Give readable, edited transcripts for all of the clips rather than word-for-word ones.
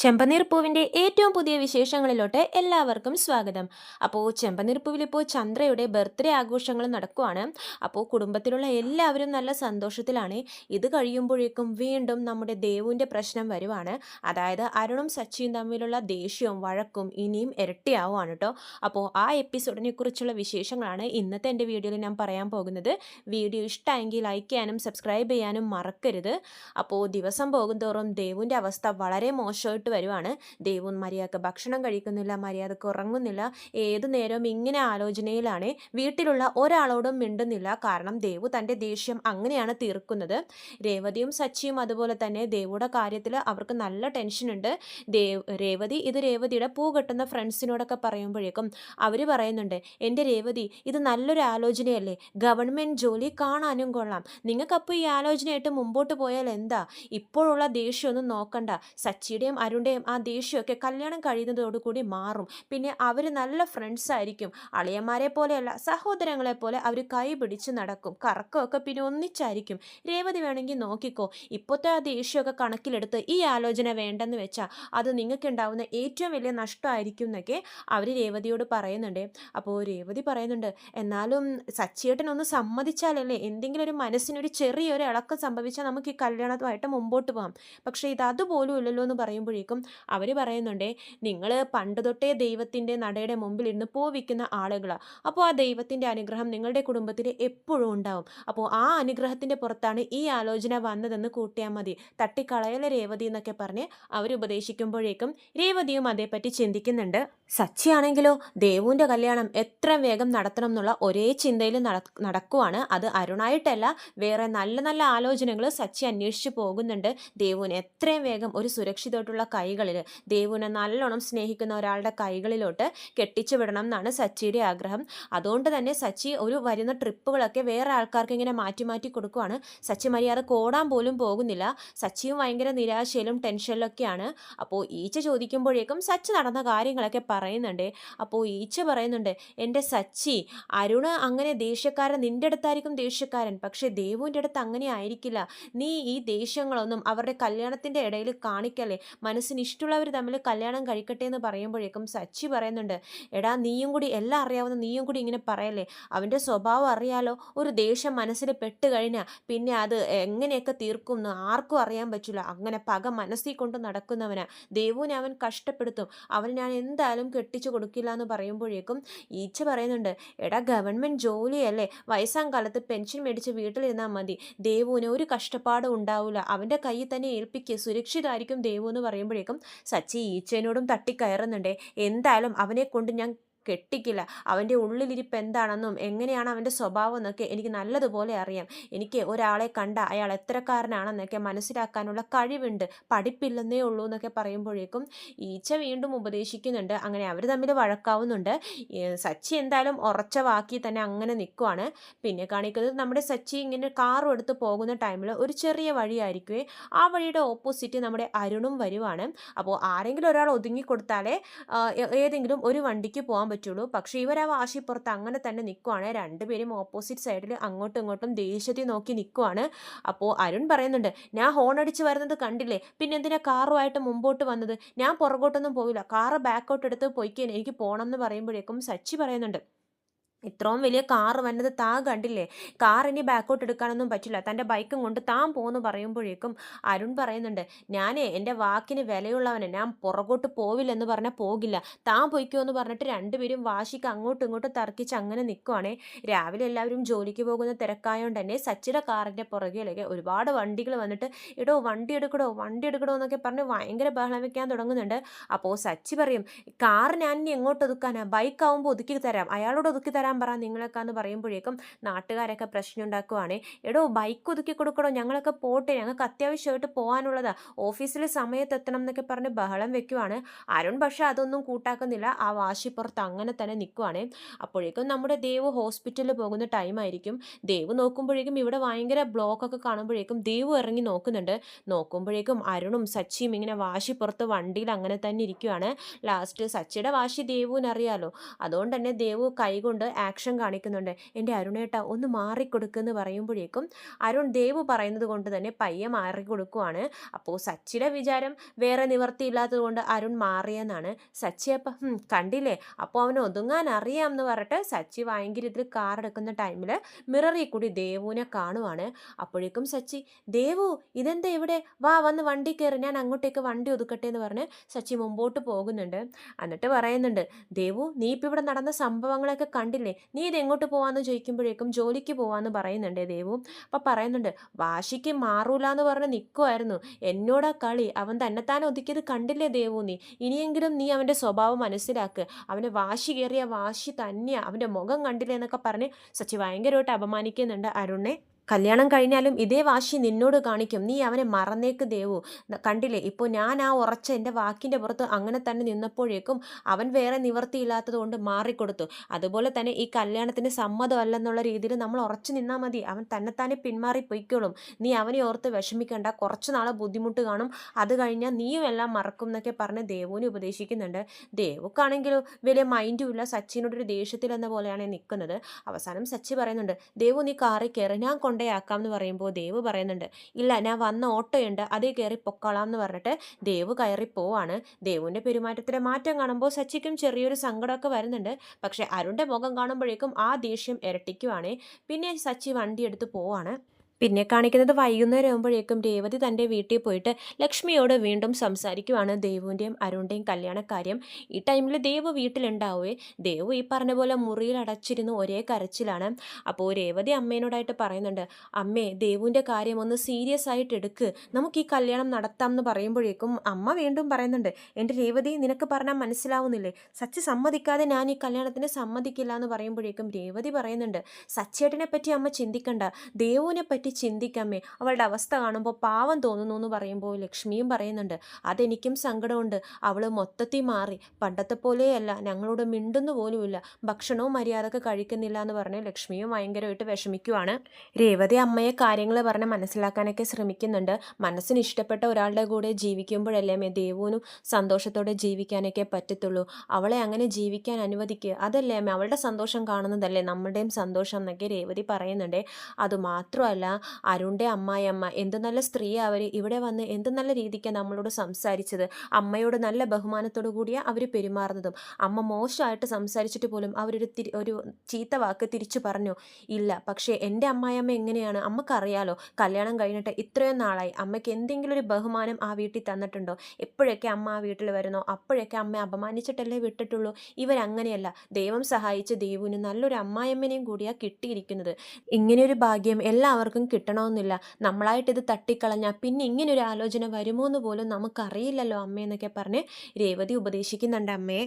ചെമ്പനീർ പൂവിൻ്റെ ഏറ്റവും പുതിയ വിശേഷങ്ങളിലോട്ട് എല്ലാവർക്കും സ്വാഗതം. അപ്പോൾ ചെമ്പനീർ പൂവിൽ ഇപ്പോൾ ചന്ദ്രയുടെ ബർത്ത്ഡേ ആഘോഷങ്ങൾ നടക്കുവാണ്. അപ്പോൾ കുടുംബത്തിലുള്ള എല്ലാവരും നല്ല സന്തോഷത്തിലാണ്. ഇത് കഴിയുമ്പോഴേക്കും വീണ്ടും നമ്മുടെ ദേവുവിൻ്റെ പ്രശ്നം വരുവാണ്. അതായത് അരുണും സച്ചിയും തമ്മിലുള്ള ദേഷ്യവും വഴക്കും ഇനിയും ഇരട്ടിയാവുകയാണ് കേട്ടോ. അപ്പോൾ ആ എപ്പിസോഡിനെ കുറിച്ചുള്ള വിശേഷങ്ങളാണ് ഇന്നത്തെ എൻ്റെ വീഡിയോയിൽ ഞാൻ പറയാൻ പോകുന്നത്. വീഡിയോ ഇഷ്ടമെങ്കിൽ ലൈക്ക് ചെയ്യാനും സബ്സ്ക്രൈബ് ചെയ്യാനും മറക്കരുത്. അപ്പോൾ ദിവസം പോകുന്തോറും ദേവുവിൻ്റെ അവസ്ഥ വളരെ മോശമായിട്ട് വരുവാണ്. ദേവു മര്യാദക്ക് ഭക്ഷണം കഴിക്കുന്നില്ല, മര്യാദക്ക് ഉറങ്ങുന്നില്ല, ഏതു നേരവും ഇങ്ങനെ ആലോചനയിലാണ്. വീട്ടിലുള്ള ഒരാളോടും മിണ്ടുന്നില്ല. കാരണം ദേവു തൻ്റെ ദേഷ്യം അങ്ങനെയാണ് തീർക്കുന്നത്. രേവതിയും സച്ചിയും അതുപോലെ തന്നെ ദേവുയുടെ കാര്യത്തിൽ അവർക്ക് നല്ല ടെൻഷനുണ്ട്. രേവതി ഇത് രേവതിയുടെ പൂ കെട്ടുന്ന ഫ്രണ്ട്സിനോടൊക്കെ പറയുമ്പോഴേക്കും അവർ പറയുന്നുണ്ട്, എൻ്റെ രേവതി ഇത് നല്ലൊരു ആലോചനയല്ലേ, ഗവൺമെൻറ് ജോലി കാണാനും കൊള്ളാം, നിങ്ങൾക്കപ്പോൾ ഈ ആലോചനയായിട്ട് മുമ്പോട്ട് പോയാൽ എന്താ, ഇപ്പോഴുള്ള ദേഷ്യമൊന്നും നോക്കണ്ട, സച്ചിയുടെയും അരുണിൻ്റെയും ആ ദേഷ്യമൊക്കെ കല്യാണം കഴിയുന്നതോടുകൂടി മാറും, പിന്നെ അവർ നല്ല ഫ്രണ്ട്സ് ആയിരിക്കും, അളിയന്മാരെ പോലെയല്ല സഹോദരങ്ങളെ പോലെ അവർ കൈ പിടിച്ച് നടക്കും, കറക്കമൊക്കെ പിന്നെ ഒന്നിച്ചായിരിക്കും, രേവതി വേണമെങ്കിൽ നോക്കിക്കോ, ഇപ്പോഴത്തെ ആ ദേഷ്യമൊക്കെ കണക്കിലെടുത്ത് ഈ ആലോചന വേണ്ടെന്ന് വെച്ചാൽ അത് നിങ്ങൾക്ക് ഉണ്ടാവുന്ന ഏറ്റവും വലിയ നഷ്ടമായിരിക്കും എന്നൊക്കെ അവർ രേവതിയോട് പറയുന്നുണ്ട്. അപ്പോൾ രേവതി പറയുന്നുണ്ട്, എന്നാലും സച്ചിയേട്ടനൊന്ന് സമ്മതിച്ചാലല്ലേ, എന്തെങ്കിലും ഒരു മനസ്സിനൊരു ചെറിയൊരു ഇളക്കം സംഭവിച്ചാൽ നമുക്ക് ഈ കല്യാണത്തുമായിട്ട് മുമ്പോട്ട് പോകാം, പക്ഷേ ഇത് അതുപോലും ഇല്ലല്ലോ എന്ന് പറയുമ്പോഴേക്കും അവർ പറയുന്നുണ്ടേ, നിങ്ങൾ പണ്ട് തൊട്ടേ ദൈവത്തിൻ്റെ നടയുടെ മുമ്പിൽ ഇരുന്ന് പൂ വിൽക്കുന്ന ആളുകളാണ്, അപ്പോൾ ആ ദൈവത്തിൻ്റെ അനുഗ്രഹം നിങ്ങളുടെ കുടുംബത്തിൽ എപ്പോഴും ഉണ്ടാവും, അപ്പോൾ ആ അനുഗ്രഹത്തിൻ്റെ പുറത്താണ് ഈ ആലോചന വന്നതെന്ന് കൂട്ടിയാൽ മതി, തട്ടിക്കളയല രേവതി എന്നൊക്കെ പറഞ്ഞ് അവർ ഉപദേശിക്കുമ്പോഴേക്കും രേവതിയും അതേപ്പറ്റി ചിന്തിക്കുന്നുണ്ട്. സച്ചിയാണെങ്കിലോ ദേവുവിൻ്റെ കല്യാണം എത്രയും വേഗം നടത്തണം എന്നുള്ള ഒരേ ചിന്തയിൽ നടക്കുവാണ്. അത് അരുണായിട്ടല്ല, വേറെ നല്ല നല്ല ആലോചനകൾ സച്ചി അന്വേഷിച്ച് പോകുന്നുണ്ട്. ദേവുവിനെ എത്രയും വേഗം ഒരു സുരക്ഷിതമായിട്ടുള്ള കൈകളിൽ, ദേവുവിനെ നല്ലോണം സ്നേഹിക്കുന്ന ഒരാളുടെ കൈകളിലോട്ട് കെട്ടിച്ചു വിടണം എന്നാണ് സച്ചിയുടെ ആഗ്രഹം. അതുകൊണ്ട് തന്നെ സച്ചി ഒരു വരുന്ന ട്രിപ്പുകളൊക്കെ വേറെ ആൾക്കാർക്ക് ഇങ്ങനെ മാറ്റി മാറ്റി കൊടുക്കുവാണ്. സച്ചി മര്യാദക്ക് ഓടാൻ പോലും പോകുന്നില്ല. സച്ചിയും ഭയങ്കര നിരാശയിലും ടെൻഷനിലൊക്കെയാണ്. അപ്പോൾ ഈച്ച ചോദിക്കുമ്പോഴേക്കും സച്ചി നടന്ന കാര്യങ്ങളൊക്കെ പറയുന്നുണ്ട്. അപ്പോൾ ഈച്ച പറയുന്നുണ്ട്, എൻ്റെ സച്ചി, അരുണ് അങ്ങനെ ദേഷ്യക്കാരൻ നിൻ്റെ അടുത്തായിരിക്കും ദേഷ്യക്കാരൻ, പക്ഷേ ദേവുവിൻ്റെ അടുത്ത് അങ്ങനെ ആയിരിക്കില്ല, നീ ഈ ദേഷ്യങ്ങളൊന്നും അവരുടെ കല്യാണത്തിൻ്റെ ഇടയിൽ കാണിക്കല്ലേ, മനസ്സിന് ഇഷ്ടമുള്ളവർ തമ്മിൽ കല്യാണം കഴിക്കട്ടെ എന്ന് പറയുമ്പോഴേക്കും സച്ചി പറയുന്നുണ്ട്, എടാ നീയും കൂടി എല്ലാം അറിയാവുന്ന നീയും കൂടി ഇങ്ങനെ പറയല്ലേ, അവൻ്റെ സ്വഭാവം അറിയാലോ, ഒരു ദേഷ്യം മനസ്സിൽ പെട്ട് കഴിഞ്ഞാൽ പിന്നെ അത് എങ്ങനെയൊക്കെ തീർക്കും എന്ന് ആർക്കും അറിയാൻ പറ്റില്ല, അങ്ങനെ പക മനസ്സിൽ കൊണ്ട് നടക്കുന്നവനാ, ദേവുവിനെ അവൻ കഷ്ടപ്പെടുത്തും, അവൻ ഞാൻ എന്തായാലും കെട്ടിച്ചു കൊടുക്കില്ല എന്ന് പറയുമ്പോഴേക്കും ഈച്ച പറയുന്നുണ്ട്, എടാ ഗവൺമെൻറ് ജോലിയല്ലേ, വയസ്സാം കാലത്ത് പെൻഷൻ മേടിച്ച് വീട്ടിലിരുന്നാൽ മതി, ദേവുവിന് ഒരു കഷ്ടപ്പാടും ഉണ്ടാവില്ല, അവൻ്റെ കയ്യിൽ തന്നെ ഏൽപ്പിക്കുക, സുരക്ഷിതമായിരിക്കും ദേവു എന്ന് പറയുമ്പോഴേക്കും സച്ചി ഈച്ചേനോടും തട്ടിക്കയറുന്നുണ്ട്. എന്തായാലും അവനെ കൊണ്ട് ഞാൻ കെട്ടിക്കില്ല, അവൻ്റെ ഉള്ളിലിരിപ്പ് എന്താണെന്നും എങ്ങനെയാണ് അവൻ്റെ സ്വഭാവം എന്നൊക്കെ എനിക്ക് നല്ലതുപോലെ അറിയാം, എനിക്ക് ഒരാളെ കണ്ട അയാൾ എത്രക്കാരനാണെന്നൊക്കെ മനസ്സിലാക്കാനുള്ള കഴിവുണ്ട്, പഠിപ്പില്ലെന്നേ ഉള്ളൂ എന്നൊക്കെ പറയുമ്പോഴേക്കും ഈച്ച വീണ്ടും ഉപദേശിക്കുന്നുണ്ട്. അങ്ങനെ അവർ തമ്മിൽ വഴക്കാവുന്നുണ്ട്. സച്ചി എന്തായാലും ഉറച്ച വാക്കി തന്നെ അങ്ങനെ നിൽക്കുവാണ്. പിന്നെ കാണിക്കുന്നത് നമ്മുടെ സച്ചി ഇങ്ങനെ കാറും എടുത്ത് പോകുന്ന ടൈമിൽ ഒരു ചെറിയ വഴിയായിരിക്കുമേ, ആ വഴിയുടെ ഓപ്പോസിറ്റ് നമ്മുടെ അരുണും വരുവാണ്. അപ്പോൾ ആരെങ്കിലും ഒരാൾ ഒതുങ്ങിക്കൊടുത്താലേ ഏതെങ്കിലും ഒരു വണ്ടിക്ക് പോകാൻ പറ്റുള്ളൂ. പക്ഷേ ഇവർ ആ വാശിപ്പുറത്ത് അങ്ങനെ തന്നെ നിൽക്കുവാണ്. രണ്ടുപേരും ഓപ്പോസിറ്റ് സൈഡിൽ അങ്ങോട്ടും ഇങ്ങോട്ടും ദേഷ്യത്തിൽ നോക്കി നിൽക്കുവാണ്. അപ്പോൾ അരുൺ പറയുന്നുണ്ട്, ഞാൻ ഹോൺ അടിച്ച് വരുന്നത് കണ്ടില്ലേ, പിന്നെ എന്തിനാ കാറുമായിട്ട് മുമ്പോട്ട് വന്നത്, ഞാൻ പുറകോട്ടൊന്നും പോയില്ല, കാറ് ബാക്കോട്ട് എടുത്ത് പോയിക്കാൻ എനിക്ക് പോകണം എന്ന് പറയുമ്പോഴേക്കും സച്ചി പറയുന്നുണ്ട്, ഇത്രയും വലിയ കാറ് വന്നത് താൻ കണ്ടില്ലേ, കാർ ഇനി ബാക്കോട്ട് എടുക്കാനൊന്നും പറ്റില്ല, തൻ്റെ ബൈക്കും കൊണ്ട് താൻ പോകുന്നു പറയുമ്പോഴേക്കും അരുൺ പറയുന്നുണ്ട്, ഞാനേ എൻ്റെ വാക്കിന് വിലയുള്ളവനെ, ഞാൻ പുറകോട്ട് പോവില്ലെന്ന് പറഞ്ഞാൽ പോകില്ല, താൻ പൊയ്ക്കോ എന്ന് പറഞ്ഞിട്ട് രണ്ടുപേരും വാശിക്ക് അങ്ങോട്ടും ഇങ്ങോട്ടും തർക്കിച്ച് അങ്ങനെ നിൽക്കുവാണേ. രാവിലെ എല്ലാവരും ജോലിക്ക് പോകുന്ന തിരക്കായതുകൊണ്ട് തന്നെ സച്ചിയുടെ കാറിൻ്റെ പുറകിലേക്ക് ഒരുപാട് വണ്ടികൾ വന്നിട്ട് എടോ വണ്ടി എടുക്കടോ എന്നൊക്കെ പറഞ്ഞ് ഭയങ്കര ബഹളം വെക്കാൻ തുടങ്ങുന്നുണ്ട്. അപ്പോൾ സച്ചി പറയും, കാർ ഞാൻ ഇനി എങ്ങോട്ട് ഒതുക്കാനാ, ബൈക്ക് ആവുമ്പോൾ ഒതുക്കി തരാം, അയാളോട് ഒതുക്കി തരാൻ പറ നിങ്ങളൊക്കെ എന്ന് പറയുമ്പോഴേക്കും നാട്ടുകാരൊക്കെ പ്രശ്നം ഉണ്ടാക്കുവാണേ. എടോ ബൈക്ക് ഒതുക്കി കൊടുക്കണോ, ഞങ്ങളൊക്കെ പോട്ടെ, ഞങ്ങൾക്ക് അത്യാവശ്യമായിട്ട് പോകാനുള്ളതാ, ഓഫീസിൽ സമയത്ത് എത്തണം എന്നൊക്കെ പറഞ്ഞ് ബഹളം വെക്കുവാണ്. അരുൺ പക്ഷേ അതൊന്നും കൂട്ടാക്കുന്നില്ല, ആ വാശിപ്പുറത്ത് അങ്ങനെ തന്നെ നിൽക്കുവാണേ. അപ്പോഴേക്കും നമ്മുടെ ദേവ് ഹോസ്പിറ്റലിൽ പോകുന്ന ടൈമായിരിക്കും. ദേവ് നോക്കുമ്പോഴേക്കും ഇവിടെ ഭയങ്കര ബ്ലോക്കൊക്കെ കാണുമ്പോഴേക്കും ദേവ് ഇറങ്ങി നോക്കുമ്പോഴേക്കും അരുണും സച്ചിയും ഇങ്ങനെ വാശിപ്പുറത്ത് വണ്ടിയിൽ അങ്ങനെ തന്നെ ഇരിക്കുവാണ്. ലാസ്റ്റ് സച്ചിയുടെ വാശി ദേവുവിനറിയാലോ, അതുകൊണ്ട് തന്നെ ദേവു കൈകൊണ്ട് ആക്ഷൻ കാണിക്കുന്നുണ്ട്. എൻ്റെ അരുണേട്ട ഒന്ന് മാറിക്കൊടുക്കുമെന്ന് പറയുമ്പോഴേക്കും അരുൺ ദേവു പറയുന്നത് കൊണ്ട് തന്നെ പയ്യെ മാറിക്കൊടുക്കുവാണ്. അപ്പോൾ സച്ചിയുടെ വിചാരം വേറെ നിവർത്തിയില്ലാത്തത് കൊണ്ട് അരുൺ മാറിയെന്നാണ്. സച്ചി അപ്പം കണ്ടില്ലേ, അപ്പോൾ അവന് ഒതുങ്ങാൻ അറിയാം എന്ന് പറഞ്ഞിട്ട് സച്ചി ഭയങ്കര ഇതിൽ കാർ എടുക്കുന്ന ടൈമിൽ മിററിൽ കൂടി ദേവുവിനെ കാണുവാണ്. അപ്പോഴേക്കും സച്ചി, ദേവു ഇതെന്താ ഇവിടെ, വാ വന്ന് വണ്ടി കയറി, ഞാൻ അങ്ങോട്ടേക്ക് വണ്ടി ഒതുക്കട്ടെ എന്ന് പറഞ്ഞ് സച്ചി മുമ്പോട്ട് പോകുന്നുണ്ട്. എന്നിട്ട് പറയുന്നുണ്ട്, ദേവു നീ ഇപ്പം ഇവിടെ നടന്ന സംഭവങ്ങളൊക്കെ കണ്ടില്ലേ, നീ ഇത് എങ്ങോട്ട് പോവാന്ന് ചോദിക്കുമ്പോഴേക്കും ജോലിക്ക് പോവാന്ന് പറയുന്നുണ്ട് ദേവു. അപ്പം പറയുന്നുണ്ട്, വാശിക്ക് മാറൂല എന്ന് പറഞ്ഞ് നിൽക്കുമായിരുന്നു, എന്നോടാ കളി, അവൻ തന്നെത്താൻ ഒതുക്കിയത് കണ്ടില്ലേ ദേവു, നീ ഇനിയെങ്കിലും നീ അവൻ്റെ സ്വഭാവം മനസ്സിലാക്ക്, അവന് വാശി കയറിയ വാശി തന്നെയാ, അവൻ്റെ മുഖം കണ്ടില്ലേ എന്നൊക്കെ പറഞ്ഞ് സച്ചി ഭയങ്കരമായിട്ട് അപമാനിക്കുന്നുണ്ട് അരുണിനെ. കല്യാണം കഴിഞ്ഞാലും ഇതേ വാശി നിന്നോട് കാണിക്കും, നീ അവനെ മറന്നേക്ക് ദേവു, കണ്ടില്ലേ ഇപ്പോൾ ഞാൻ ആ ഉറച്ച എൻ്റെ വാക്കിൻ്റെ പുറത്ത് അങ്ങനെ തന്നെ നിന്നപ്പോഴേക്കും അവൻ വേറെ നിവർത്തിയില്ലാത്തത് കൊണ്ട് മാറിക്കൊടുത്തു. അതുപോലെ തന്നെ ഈ കല്യാണത്തിന് സമ്മതമല്ലെന്നുള്ള രീതിയിൽ നമ്മൾ ഉറച്ചു നിന്നാൽ മതി, അവൻ തന്നെത്താനെ പിന്മാറി പൊയ്ക്കോളും, നീ അവനെ ഓർത്ത് വിഷമിക്കണ്ട, കുറച്ച് നാളെ ബുദ്ധിമുട്ട് കാണും, അത് കഴിഞ്ഞാൽ നീയും എല്ലാം മറക്കും എന്നൊക്കെ പറഞ്ഞ് ദേവുവിനെ ഉപദേശിക്കുന്നുണ്ട്. ദേവുക്കാണെങ്കിലും വലിയ മൈൻഡും ഇല്ല, സച്ചിനോടൊരു ദേഷ്യത്തിൽ എന്ന പോലെയാണ് നിൽക്കുന്നത്. അവസാനം സച്ചി പറയുന്നുണ്ട്, ദേവു നീ കാറിൽ കയറി, ഞാൻ കൊണ്ടേയാക്കാം എന്ന് പറയുമ്പോൾ ദേവ് പറയുന്നുണ്ട്, ഇല്ല ഞാൻ വന്ന ഓട്ടോയുണ്ട് അതേ കയറി പൊക്കോളാം എന്ന് പറഞ്ഞിട്ട് ദേവ് കയറി പോവാണ്. ദേവുവിൻ്റെ പെരുമാറ്റത്തിലെ മാറ്റം കാണുമ്പോൾ സച്ചിക്കും ചെറിയൊരു സങ്കടമൊക്കെ വരുന്നുണ്ട്. പക്ഷെ അരുണിൻ്റെ മുഖം കാണുമ്പോഴേക്കും ആ ദേഷ്യം ഇരട്ടിക്കുവാണ്. പിന്നെ സച്ചി വണ്ടി എടുത്ത് പോവാണ്. പിന്നെ കാണിക്കുന്നത് വൈകുന്നേരം ആകുമ്പോഴേക്കും രേവതി തൻ്റെ വീട്ടിൽ പോയിട്ട് ലക്ഷ്മിയോട് വീണ്ടും സംസാരിക്കുവാണ് ദേവുവിൻ്റെയും അരുണിൻ്റെയും കല്യാണക്കാര്യം. ഈ ടൈമിൽ ദേവ് വീട്ടിലുണ്ടാവുകയെ ദേവു ഈ പറഞ്ഞ പോലെ മുറിയിൽ അടച്ചിരുന്ന് ഒരേ കരച്ചിലാണ്. അപ്പോൾ രേവതി അമ്മേനോടായിട്ട് പറയുന്നുണ്ട്, അമ്മേ ദേവുവിൻ്റെ കാര്യം ഒന്ന് സീരിയസ് ആയിട്ട് എടുക്ക്, നമുക്ക് ഈ കല്യാണം നടത്താം എന്ന് പറയുമ്പോഴേക്കും അമ്മ വീണ്ടും പറയുന്നുണ്ട്, എൻ്റെ രേവതി നിനക്ക് പറഞ്ഞാൽ മനസ്സിലാവുന്നില്ലേ, സച്ചി സമ്മതിക്കാതെ ഞാൻ ഈ കല്യാണത്തിന് സമ്മതിക്കില്ല എന്ന് പറയുമ്പോഴേക്കും രേവതി പറയുന്നുണ്ട്, സച്ചേട്ടനെ പറ്റി അമ്മ ചിന്തിക്കണ്ട, ദേവുവിനെ പറ്റി ചിന്തിക്കമ്മേ, അവളുടെ അവസ്ഥ കാണുമ്പോൾ പാവം തോന്നുന്നു എന്ന് പറയുമ്പോൾ ലക്ഷ്മിയും പറയുന്നുണ്ട്, അതെനിക്കും സങ്കടമുണ്ട്, അവൾ മൊത്തത്തിൽ മാറി, പണ്ടത്തെ പോലെയല്ല, ഞങ്ങളോട് മിണ്ടുന്നു പോലുമില്ല, ഭക്ഷണവും മര്യാദക്ക് കഴിക്കുന്നില്ല എന്ന് പറഞ്ഞ് ലക്ഷ്മിയും ഭയങ്കരമായിട്ട് വിഷമിക്കുവാണ്. രേവതി അമ്മയെ കാര്യങ്ങൾ പറഞ്ഞ് മനസ്സിലാക്കാനൊക്കെ ശ്രമിക്കുന്നുണ്ട്. മനസ്സിന് ഇഷ്ടപ്പെട്ട ഒരാളുടെ കൂടെ ജീവിക്കുമ്പോഴല്ലേ അമ്മേ ദേവുവിനും സന്തോഷത്തോടെ ജീവിക്കാനൊക്കെ പറ്റത്തുള്ളൂ, അവളെ അങ്ങനെ ജീവിക്കാൻ അനുവദിക്കുക, അതല്ലേ അമ്മ അവളുടെ സന്തോഷം കാണുന്നതല്ലേ നമ്മുടെയും സന്തോഷം എന്നൊക്കെ രേവതി പറയുന്നുണ്ട്. അതുമാത്രമല്ല അരുണിൻ്റെ അമ്മായിയമ്മ എന്ത് നല്ല സ്ത്രീയാണ്, അവർ ഇവിടെ വന്ന് എന്ത് നല്ല രീതിക്കാണ് നമ്മളോട് സംസാരിച്ചത്, അമ്മയോട് നല്ല ബഹുമാനത്തോടു കൂടിയാണ് അവർ പെരുമാറുന്നതും, അമ്മ മോശമായിട്ട് സംസാരിച്ചിട്ട് പോലും ഒരു ചീത്ത വാക്ക് തിരിച്ചു പറഞ്ഞു ഇല്ല. പക്ഷേ എൻ്റെ അമ്മായിയമ്മ എങ്ങനെയാണ് അമ്മക്കറിയാലോ, കല്യാണം കഴിഞ്ഞിട്ട് ഇത്രയും നാളായി അമ്മയ്ക്ക് എന്തെങ്കിലും ഒരു ബഹുമാനം ആ വീട്ടിൽ തന്നിട്ടുണ്ടോ, എപ്പോഴൊക്കെ അമ്മ ആ വീട്ടിൽ വരുന്നോ അപ്പോഴൊക്കെ അമ്മ അപമാനിച്ചിട്ടല്ലേ വിട്ടിട്ടുള്ളൂ. ഇവരങ്ങനെയല്ല, ദൈവം സഹായിച്ച് ദേവുവിന് നല്ലൊരു അമ്മായിയമ്മനെയും കൂടിയാണ് കിട്ടിയിരിക്കുന്നത്. ഇങ്ങനെയൊരു ഭാഗ്യം എല്ലാവർക്കും കിട്ടണമെന്നില്ല, നമ്മളായിട്ട് ഇത് തട്ടിക്കളഞ്ഞാൽ പിന്നെ ഇങ്ങനൊരു ആലോചന വരുമോ എന്ന് പോലും നമുക്കറിയില്ലല്ലോ അമ്മയെന്നൊക്കെ പറഞ്ഞ് രേവതി ഉപദേശിക്കുന്നുണ്ട് അമ്മയെ.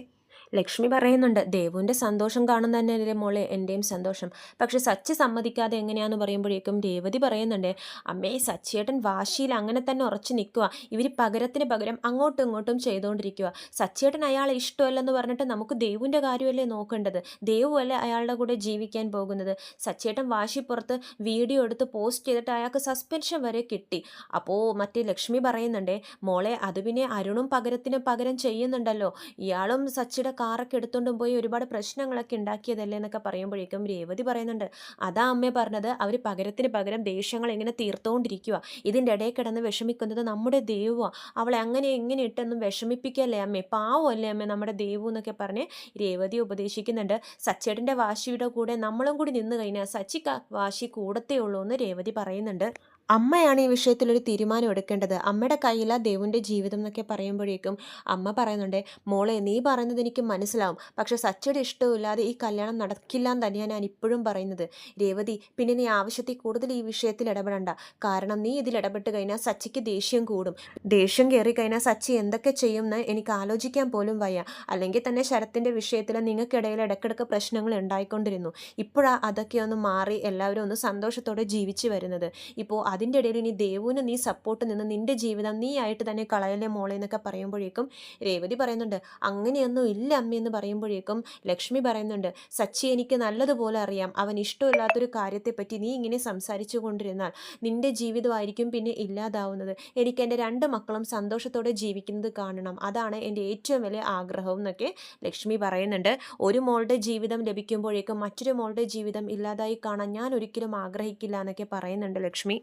ലക്ഷ്മി പറയുന്നുണ്ട്, ദേവുവിൻ്റെ സന്തോഷം കാണുന്ന തന്നെയല്ലേ മോളെ എൻ്റെയും സന്തോഷം, പക്ഷെ സച്ചി സമ്മതിക്കാതെ എങ്ങനെയാന്ന് പറയുമ്പോഴേക്കും രേവതി പറയുന്നുണ്ട്, അമ്മേ സച്ചിയേട്ടൻ വാശിയിൽ അങ്ങനെ തന്നെ ഉറച്ചു നിൽക്കുക, ഇവർ പകരത്തിന് പകരം അങ്ങോട്ടും ഇങ്ങോട്ടും ചെയ്തുകൊണ്ടിരിക്കുക, സച്ചിയേട്ടൻ അയാളെ ഇഷ്ടമല്ലെന്ന് പറഞ്ഞിട്ട് നമുക്ക് ദേവുവിൻ്റെ കാര്യമല്ലേ നോക്കേണ്ടത്, ദേവു അല്ലേ അയാളുടെ കൂടെ ജീവിക്കാൻ പോകുന്നത്, സച്ചിയേട്ടൻ വാശി പുറത്ത് വീഡിയോ എടുത്ത് പോസ്റ്റ് ചെയ്തിട്ട് അയാൾക്ക് സസ്പെൻഷൻ വരെ കിട്ടി. അപ്പോൾ മറ്റേ ലക്ഷ്മി പറയുന്നുണ്ട്, മോളെ അത് പിന്നെ അരുണും പകരത്തിന് പകരം ചെയ്യുന്നുണ്ടല്ലോ, ഇയാളും സച്ചിയുടെ കാറൊക്കെ എടുത്തുകൊണ്ടും പോയി ഒരുപാട് പ്രശ്നങ്ങളൊക്കെ ഉണ്ടാക്കിയതല്ലേ എന്നൊക്കെ പറയുമ്പോഴേക്കും രേവതി പറയുന്നുണ്ട്, അതാ അമ്മയെ പറഞ്ഞത്, അവർ പകരത്തിന് പകരം ദേഷ്യങ്ങൾ ഇങ്ങനെ തീർത്തുകൊണ്ടിരിക്കുക, ഇതിൻ്റെ ഇടയിൽ കിടന്ന് വിഷമിക്കുന്നത് നമ്മുടെ ദേവുവാ, അവളെ അങ്ങനെ ഇങ്ങനെ ഇട്ടൊന്നും വിഷമിപ്പിക്കല്ലേ അമ്മേ, പാവമല്ലേ അമ്മേ നമ്മുടെ ദേവു എന്നൊക്കെ പറഞ്ഞ് രേവതി ഉപദേശിക്കുന്നുണ്ട്. സച്ചേട്ടൻ്റെ വാശിയുടെ കൂടെ നമ്മളും കൂടി നിന്ന് കഴിഞ്ഞാൽ സച്ചിക്ക് വാശി കൂടത്തേ ഉള്ളൂ എന്ന് രേവതി പറയുന്നുണ്ട്. അമ്മയാണ് ഈ വിഷയത്തിലൊരു തീരുമാനം എടുക്കേണ്ടത്, അമ്മയുടെ കയ്യിലാണ് ദേവുവിൻ്റെ ജീവിതം എന്നൊക്കെ പറയുമ്പോഴേക്കും അമ്മ പറയുന്നുണ്ട്, മോളെ നീ പറയുന്നത് എനിക്ക് മനസ്സിലാവും, പക്ഷെ സച്ചിയുടെ ഇഷ്ടമില്ലാതെ ഈ കല്യാണം നടക്കില്ല എന്ന് തന്നെയാണ് ഞാൻ ഇപ്പോഴും പറയുന്നത്. രേവതി പിന്നെ നീ ആവശ്യത്തിൽ കൂടുതൽ ഈ വിഷയത്തിൽ ഇടപെടണ്ട, കാരണം നീ ഇതിൽ ഇടപെട്ട് കഴിഞ്ഞാൽ സച്ചിക്ക് ദേഷ്യം കൂടും, ദേഷ്യം കയറി കഴിഞ്ഞാൽ സച്ചി എന്തൊക്കെ ചെയ്യുമെന്ന് എനിക്ക് ആലോചിക്കാൻ പോലും വയ്യ, അല്ലെങ്കിൽ തന്നെ ശരത്തിൻ്റെ വിഷയത്തിൽ നിങ്ങൾക്കിടയിൽ ഇടയ്ക്കിടയ്ക്ക് പ്രശ്നങ്ങൾ ഉണ്ടായിക്കൊണ്ടിരുന്നു, ഇപ്പോഴാണ് അതൊക്കെ ഒന്ന് മാറി എല്ലാവരും ഒന്ന് സന്തോഷത്തോടെ ജീവിച്ചു വരുന്നത്. ഇപ്പോൾ അതിൻ്റെ ഇടയിൽ ഇനി ദേവുവിന് നീ സപ്പോർട്ട് നിന്ന് നിൻ്റെ ജീവിതം നീ ആയിട്ട് തന്നെ കളയല്ലേ മോളെ എന്നൊക്കെ പറയുമ്പോഴേക്കും രേവതി പറയുന്നുണ്ട് അങ്ങനെയൊന്നും ഇല്ല അമ്മയെന്ന് പറയുമ്പോഴേക്കും ലക്ഷ്മി പറയുന്നുണ്ട് സച്ചി എനിക്ക് നല്ലതുപോലെ അറിയാം, അവൻ ഇഷ്ടമില്ലാത്തൊരു കാര്യത്തെപ്പറ്റി നീ ഇങ്ങനെ സംസാരിച്ചു കൊണ്ടിരുന്നാൽ നിൻ്റെ ജീവിതമായിരിക്കും പിന്നെ ഇല്ലാതാവുന്നത്. എനിക്ക് എൻ്റെ 2 മക്കളും സന്തോഷത്തോടെ ജീവിക്കുന്നത് കാണണം, അതാണ് എൻ്റെ ഏറ്റവും വലിയ ആഗ്രഹം എന്നൊക്കെ ലക്ഷ്മി പറയുന്നുണ്ട്. ഒരു മോളുടെ ജീവിതം ലഭിക്കുമ്പോഴേക്കും മറ്റൊരു മോളുടെ ജീവിതം ഇല്ലാതായി കാണാൻ ഞാൻ ഒരിക്കലും ആഗ്രഹിക്കില്ല എന്നൊക്കെ പറയുന്നുണ്ട് ലക്ഷ്മി.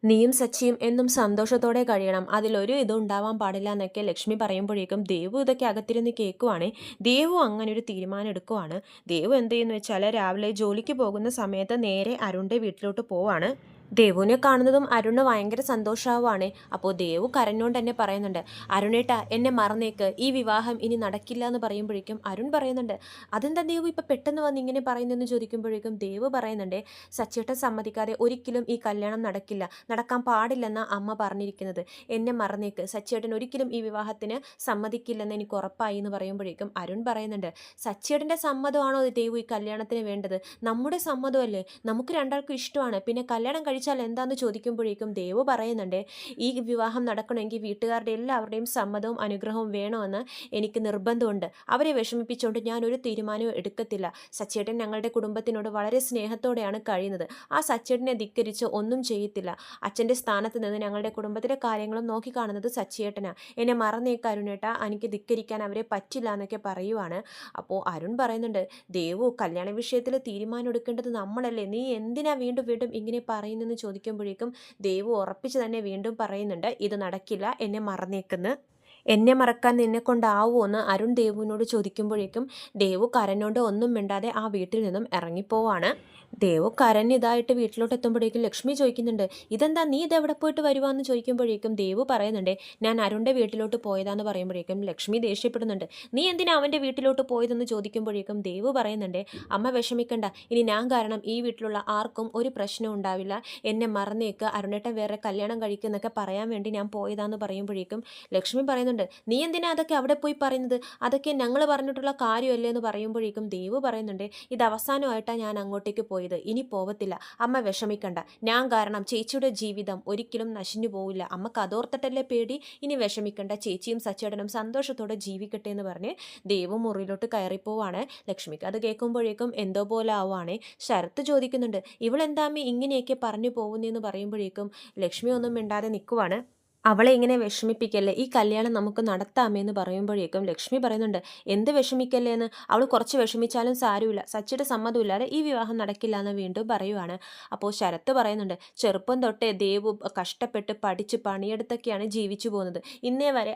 നീയും സച്ചിയും എന്നും സന്തോഷത്തോടെ കഴിയണം, അതിലൊരു ഇതും ഉണ്ടാവാൻ പാടില്ല എന്നൊക്കെ ലക്ഷ്മി പറയുമ്പോഴേക്കും ദേവു ഇതൊക്കെ അകത്തിരുന്ന് കേൾക്കുവാണ്. ദേവു അങ്ങനെ ഒരു തീരുമാനം എടുക്കുവാണ്. ദേവു എന്ത് ചെയ്യുന്നു വെച്ചാൽ രാവിലെ ജോലിക്ക് പോകുന്ന സമയത്ത് നേരെ അരുണിൻ്റെ വീട്ടിലോട്ട് പോവാണ്. ദേവുവിനെ കാണുന്നതും അരുണ് ഭയങ്കര സന്തോഷാവുകയാണ്. അപ്പോൾ ദേവു കരഞ്ഞുകൊണ്ട് തന്നെ പറയുന്നുണ്ട് അരുണേട്ടാ എന്നെ മറന്നേക്ക്, ഈ വിവാഹം ഇനി നടക്കില്ല എന്ന് പറയുമ്പോഴേക്കും അരുൺ പറയുന്നുണ്ട് അതെന്താ ദേവു ഇപ്പം പെട്ടെന്ന് വന്ന് ഇങ്ങനെ പറയുന്നതെന്ന് ചോദിക്കുമ്പോഴേക്കും ദേവു പറയുന്നുണ്ട് സച്ചേട്ടൻ സമ്മതിക്കാതെ ഒരിക്കലും ഈ കല്യാണം നടക്കില്ല, നടക്കാൻ പാടില്ലെന്ന അമ്മ പറഞ്ഞിരിക്കുന്നത്, എന്നെ മറന്നേക്ക്, സച്ചേട്ടൻ ഒരിക്കലും ഈ വിവാഹത്തിന് സമ്മതിക്കില്ലെന്ന് എനിക്ക് ഉറപ്പായി എന്ന് പറയുമ്പോഴേക്കും അരുൺ പറയുന്നുണ്ട് സച്ചേട്ടൻ്റെ സമ്മതമാണോ ദേവു ഈ കല്യാണത്തിന് വേണ്ടത്, നമ്മുടെ സമ്മതമല്ലേ, നമുക്ക് രണ്ടാൾക്കും ഇഷ്ടമാണ്, പിന്നെ കല്യാണം കഴിച്ചാൽ എന്താണെന്ന് ചോദിക്കുമ്പോഴേക്കും ദേവു പറയുന്നുണ്ട് ഈ വിവാഹം നടക്കണമെങ്കിൽ വീട്ടുകാരുടെ എല്ലാവരുടെയും സമ്മതവും അനുഗ്രഹവും വേണമെന്ന് എനിക്ക് നിർബന്ധമുണ്ട്, അവരെ വിഷമിപ്പിച്ചുകൊണ്ട് ഞാൻ ഒരു തീരുമാനവും എടുക്കത്തില്ല, സച്ചേട്ടൻ ഞങ്ങളുടെ കുടുംബത്തിനോട് വളരെ സ്നേഹത്തോടെയാണ് കഴിയുന്നത്, ആ സച്ചേട്ടനെ ധിക്കരിച്ച് ഒന്നും ചെയ്യത്തില്ല, അച്ഛൻ്റെ സ്ഥാനത്ത് നിന്ന് ഞങ്ങളുടെ കുടുംബത്തിലെ കാര്യങ്ങളും നോക്കിക്കാണുന്നത് സച്ചേട്ടനാണ്, എന്നെ മറന്നേക്ക് അരുണേട്ട, എനിക്ക് ധിക്കരിക്കാൻ അവരെ പറ്റില്ല എന്നൊക്കെ പറയുവാണ്. അപ്പോൾ അരുൺ പറയുന്നുണ്ട് ദേവു കല്യാണ വിഷയത്തിൽ തീരുമാനം എടുക്കേണ്ടത് നമ്മളല്ലേ, നീ എന്തിനാ വീണ്ടും വീണ്ടും ഇങ്ങനെ പറയുന്നെന്ന് ചോദിക്കുമ്പോഴേക്കും ദേവു ഉറപ്പിച്ച് തന്നെ വീണ്ടും പറയുന്നുണ്ട് ഇത് നടക്കില്ല, എന്നെ മറന്നേക്കെന്ന്. എന്നെ മറക്കാൻ നിന്നെ കൊണ്ടാവുമോ എന്ന് അരുൺ ദേവുവിനോട് ചോദിക്കുമ്പോഴേക്കും ദേവു കരഞ്ഞോണ്ട് ഒന്നും മിണ്ടാതെ ആ വീട്ടിൽ നിന്നും ഇറങ്ങിപ്പോവാണ്. ദേവു കരഞ്ഞിതായിട്ട് വീട്ടിലോട്ട് എത്തുമ്പോഴേക്കും ലക്ഷ്മി ചോദിക്കുന്നുണ്ട് ഇതെന്താ നീ ഇതെവിടെ പോയിട്ട് വരുവാന്ന് ചോദിക്കുമ്പോഴേക്കും ദേവു പറയുന്നുണ്ട് ഞാൻ അരുണിൻ്റെ വീട്ടിലോട്ട് പോയതാന്ന് പറയുമ്പോഴേക്കും ലക്ഷ്മി ദേഷ്യപ്പെടുന്നുണ്ട് നീ എന്തിനാ അവൻ്റെ വീട്ടിലോട്ട് പോയതെന്ന് ചോദിക്കുമ്പോഴേക്കും ദേവു പറയുന്നുണ്ട് അമ്മ വിഷമിക്കണ്ട, ഇനി ഞാൻ കാരണം ഈ വീട്ടിലുള്ള ആർക്കും ഒരു പ്രശ്നം ഉണ്ടാവില്ല, എന്നെ മറന്നേക്ക്, അരുണേട്ടൻ വേറെ കല്യാണം കഴിക്കുന്നൊക്കെ പറയാൻ വേണ്ടി ഞാൻ പോയതാന്ന് പറയുമ്പോഴേക്കും ലക്ഷ്മി പറയുന്നുണ്ട് നീ എന്തിനാ അതൊക്കെ അവിടെ പോയി പറയുന്നത്, അതൊക്കെ ഞങ്ങൾ പറഞ്ഞിട്ടുള്ള കാര്യമല്ലേ എന്ന് പറയുമ്പോഴേക്കും ദേവു പറയുന്നുണ്ട് ഇത് അവസാനമായിട്ടാണ് ഞാൻ അങ്ങോട്ടേക്ക് പോയത്, ഇനി പോവത്തില്ല, അമ്മ വിഷമിക്കണ്ട, ഞാൻ കാരണം ചേച്ചിയുടെ ജീവിതം ഒരിക്കലും നശിഞ്ഞു പോവില്ല, അമ്മക്ക് അതോർത്തിട്ടല്ലേ പേടി, ഇനി വിഷമിക്കണ്ട, ചേച്ചിയും സച്ചേട്ടനും സന്തോഷത്തോടെ ജീവിക്കട്ടെ എന്ന് പറഞ്ഞ് ദേവു മുറിയിലോട്ട് കയറിപ്പോവാണ്. ലക്ഷ്മിക്ക് അത് കേൾക്കുമ്പോഴേക്കും എന്തോ പോലെ ആവുകയാണ്. ശരത്ത് ചോദിക്കുന്നുണ്ട് ഇവളെന്താമ്മേ ഇങ്ങനെയൊക്കെ പറഞ്ഞു പോകുന്നതെന്ന് പറയുമ്പോഴേക്കും ലക്ഷ്മി ഒന്നും മിണ്ടാതെ നിൽക്കുവാണ്. അവളെ ഇങ്ങനെ വിഷമിപ്പിക്കല്ലേ, ഈ കല്യാണം നമുക്ക് നടത്താമെന്ന് പറയുമ്പോഴേക്കും ലക്ഷ്മി പറയുന്നുണ്ട് എന്ത് വിഷമിക്കല്ലേ എന്ന്, അവൾ കുറച്ച് വിഷമിച്ചാലും സാരമില്ല, സച്ചിയുടെ സമ്മതമില്ലാതെ ഈ വിവാഹം നടക്കില്ല എന്ന് വീണ്ടും പറയുവാണ്. അപ്പോൾ ശരത്ത് പറയുന്നുണ്ട് ചെറുപ്പം തൊട്ടേ ദേവു കഷ്ടപ്പെട്ട് പഠിച്ച് പണിയെടുത്തൊക്കെയാണ് ജീവിച്ചു പോകുന്നത്, ഇന്നേ വരെ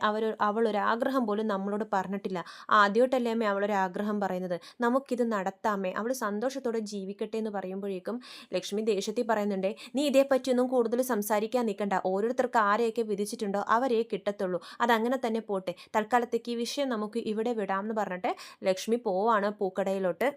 അവളൊരാഗ്രഹം പോലും നമ്മളോട് പറഞ്ഞിട്ടില്ല, ആദ്യമായിട്ടല്ലേ അമ്മേ അവളൊരാഗ്രഹം പറയുന്നത്, നമുക്കിത് നടത്താമേ, അവൾ സന്തോഷത്തോടെ ജീവിക്കട്ടെ എന്ന് പറയുമ്പോഴേക്കും ലക്ഷ്മി ദേഷ്യത്തിൽ പറയുന്നുണ്ട് നീ ഇതേപ്പറ്റിയൊന്നും കൂടുതൽ സംസാരിക്കാൻ നിൽക്കണ്ട, ഓരോരുത്തർക്ക് ആരെയൊക്കെ വിധിച്ചിട്ടുണ്ടോ അവരെ കിട്ടത്തുള്ളൂ, അതങ്ങനെ തന്നെ പോട്ടെ, തൽക്കാലത്തേക്ക് ഈ വിഷയം നമുക്ക് ഇവിടെ വിടാമെന്ന് പറഞ്ഞിട്ട് ലക്ഷ്മി പോവാണ് പൂക്കടയിലോട്ട്.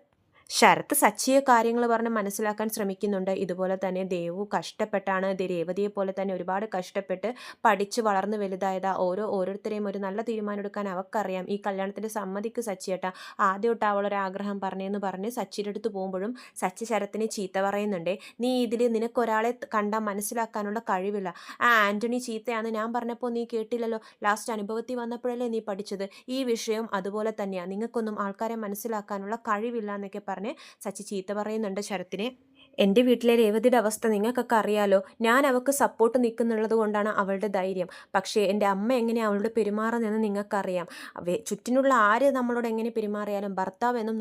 ശരത്ത് സച്ചിയെ കാര്യങ്ങൾ പറഞ്ഞ് മനസ്സിലാക്കാൻ ശ്രമിക്കുന്നുണ്ട്. ഇതുപോലെ തന്നെ ദേവു കഷ്ടപ്പെട്ടാണ് രേവതിയെ പോലെ തന്നെ ഒരുപാട് കഷ്ടപ്പെട്ട് പഠിച്ച് വളർന്ന് വലുതായതാ, ഓരോരുത്തരെയും ഒരു നല്ല തീരുമാനം എടുക്കാൻ അവൾക്കറിയാം, ഈ കല്യാണത്തിൻ്റെ സമ്മതിക്ക് സച്ചിയേട്ടാ, ആദ്യമായിട്ട് അവളൊരാഗ്രഹം പറഞ്ഞെന്ന് പറഞ്ഞ് സച്ചിയുടെ അടുത്ത് പോകുമ്പോഴും സച്ചി ശരത്തിനെ ചീത്ത പറയുന്നുണ്ട് നീ ഇതിൽ നിനക്കൊരാളെ കണ്ടാൽ മനസ്സിലാക്കാനുള്ള കഴിവില്ല, ആ ആൻ്റണി ചീത്തയാണെന്ന് ഞാൻ പറഞ്ഞപ്പോൾ നീ കേട്ടില്ലല്ലോ, ലാസ്റ്റ് അനുഭവത്തിൽ വന്നപ്പോഴല്ലേ നീ പഠിച്ചത്, ഈ വിഷയം അതുപോലെ തന്നെയാണ്, നിങ്ങൾക്കൊന്നും ആൾക്കാരെ മനസ്സിലാക്കാനുള്ള കഴിവില്ല എന്നൊക്കെ പറഞ്ഞ് സച്ചി ചീത്ത പറയുന്നുണ്ട് ശരത്തിനെ. എൻ്റെ വീട്ടിലെ രേവതിയുടെ അവസ്ഥ നിങ്ങൾക്കൊക്കെ അറിയാലോ, ഞാൻ അവൾക്ക് സപ്പോർട്ട് നിൽക്കുന്നുള്ളത് കൊണ്ടാണ് അവളുടെ ധൈര്യം, പക്ഷേ എൻ്റെ അമ്മ എങ്ങനെ അവളോട് പെരുമാറുന്നതെന്ന് നിങ്ങൾക്കറിയാം, ചുറ്റിനുള്ള ആര് നമ്മളോട് എങ്ങനെ പെരുമാറിയാലും ഭർത്താവ് എന്നും